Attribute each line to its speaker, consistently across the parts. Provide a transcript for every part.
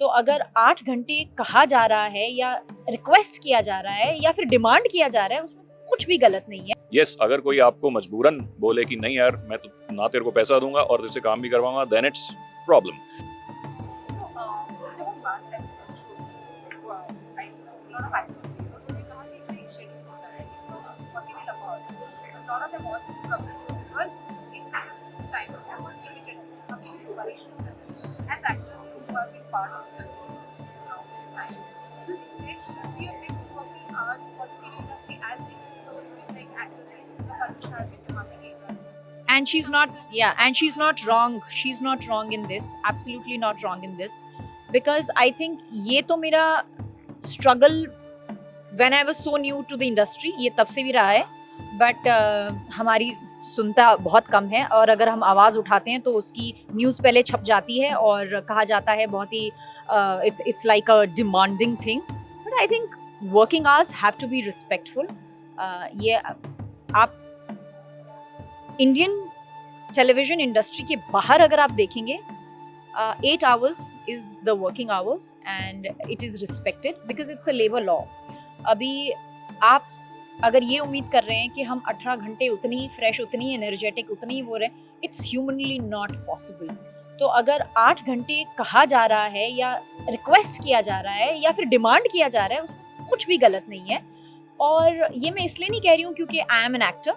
Speaker 1: तो अगर 8 घंटे कहा जा रहा है या रिक्वेस्ट किया जा रहा है या फिर डिमांड किया जा रहा है, उसमें कुछ भी गलत नहीं है।
Speaker 2: यस, अगर कोई आपको मजबूरन बोले कि नहीं यार मैं तो ना तेरे को पैसा दूंगा और तुझसे काम भी करवाऊंगा, then it's problem.
Speaker 1: And she's not wrong. She's not wrong in this. Absolutely not wrong in this. Because I think ये तो मेरा struggle when I was so new to the industry, ये तब से भी रहा है. But हमारी सुनता बहुत कम है और अगर हम आवाज़ उठाते हैं तो उसकी न्यूज़ पहले छप जाती है और कहा जाता है बहुत ही it's like a demanding thing. But I think working hours have to be respectful. ये आप इंडियन टेलीविजन इंडस्ट्री के बाहर अगर आप देखेंगे 8 hours is the working hours and it is respected because it's a labor law. अभी आप अगर ये उम्मीद कर रहे हैं कि हम 18 घंटे उतनी ही फ्रेश, उतनी ही एनर्जेटिक, उतनी ही वो रहे, इट्स ह्यूमनली नॉट पॉसिबल. तो अगर 8 घंटे कहा जा रहा है या रिक्वेस्ट किया जा रहा है या फिर डिमांड किया जा रहा है, उसमें कुछ भी गलत नहीं है. और ये मैं इसलिए नहीं कह रही हूँ क्योंकि आई एम एन एक्टर.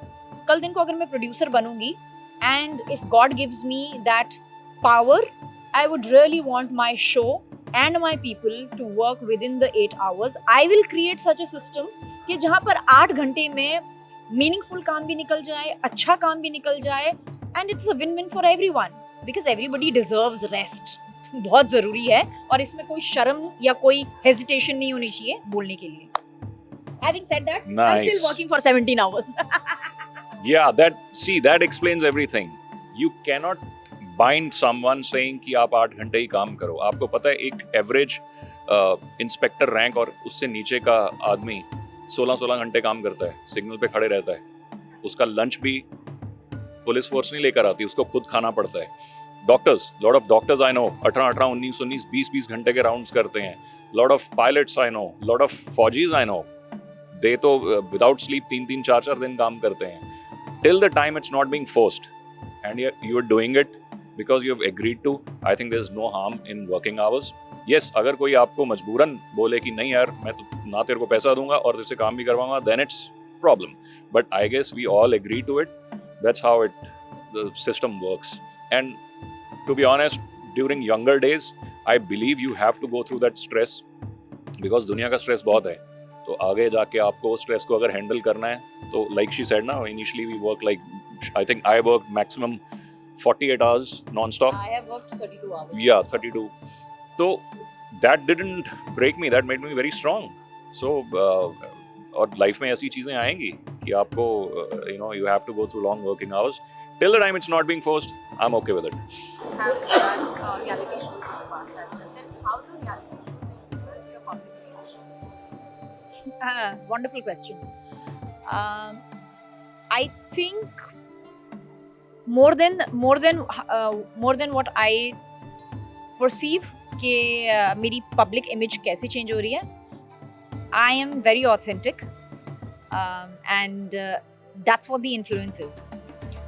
Speaker 1: कल दिन को अगर मैं प्रोड्यूसर बनूंगी and if God gives me that power, I would really want my show and my people to work within the 8 hours. I will create such a system कि जहाँ पर 8 घंटे में मीनिंगफुल काम भी निकल जाए, अच्छा काम भी निकल जाए and it's a win win for everyone because everybody deserves rest. बहुत ज़रूरी है और इसमें कोई शर्म या कोई हेजिटेशन नहीं होनी चाहिए बोलने के लिए. Having said that,
Speaker 2: nice.
Speaker 1: I'm still working for 17 hours.
Speaker 2: Yeah, that explains everything. You cannot bind someone saying कि आप 8 घंटे ही काम करो. आपको पता है एक एवरेज इंस्पेक्टर रैंक और उससे नीचे का आदमी 16 घंटे काम करता है, सिग्नल पे खड़े रहता है. उसका लंच भी पुलिस फोर्स नहीं लेकर आती, उसको खुद खाना पड़ता है. Doctors, lot of doctors I know 18, 19, 20 घंटे के राउंड्स करते हैं. Lot of pilots I know, lot of फौजीज आई नो, दे तो विदाउट स्लीप 3, 4 दिन काम करते हैं. Till the time it's not being forced and you are doing it because you have agreed to, I think there is no harm in working hours. Yes, अगर कोई आपको मजबूरन बोले कि नहीं यार मैं तो ना तेरे को पैसा दूंगा और तुझसे काम भी करवाऊंगा, then it's problem. But I guess we all agree to it. That's how it the system works. And to be honest, during younger days I believe you have to go through that stress because दुनिया का stress बहुत है. तो आगे जाके आपको उस stress को अगर हैंडल करना है तो लाइक शी सेड ना, initially we work like, I think I work maximum 48 hours non-stop.
Speaker 1: I have worked 32 hours.
Speaker 2: Yeah, 32. So that didn't break me, that made me very strong. So और life में ऐसी चीजें आएंगी कि आपको you have to go through long working hours. Till the time it's not being forced, I'm okay with it.
Speaker 3: Have done reality shows in the past as well. Then how do reality shows influence your public image?
Speaker 1: Wonderful question. I think more than what I perceive कि मेरी public image कैसे change हो रही है. I am very authentic and that's what the influence is.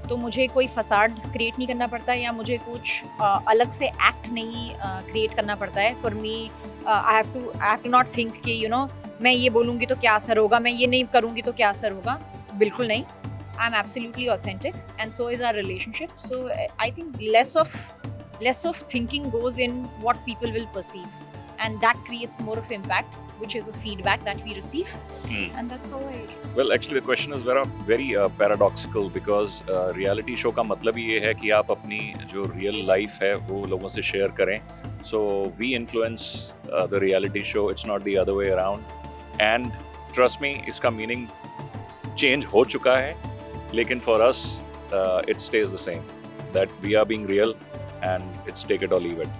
Speaker 1: तो मुझे कोई facade create नहीं करना पड़ता या मुझे कुछ अलग से एक्ट नहीं क्रिएट करना पड़ता है. For me I have to not think कि मैं ये बोलूँगी तो क्या असर होगा, मैं ये नहीं करूँगी तो क्या असर होगा. बिल्कुल नहीं. I am absolutely authentic and so is our relationship. So I think less of thinking goes in what people will perceive, and that creates more of impact, which is a feedback that we receive. And that's how I...
Speaker 2: Well, actually the question is very paradoxical because reality show का मतलब ही ये है कि आप अपनी जो real life है वो लोगों से share करें. So we influence the reality show, it's not the other way around. And trust me, इसका meaning change हो चुका है, लेकिन for us it stays the same, that we are being real and it's take it or leave it.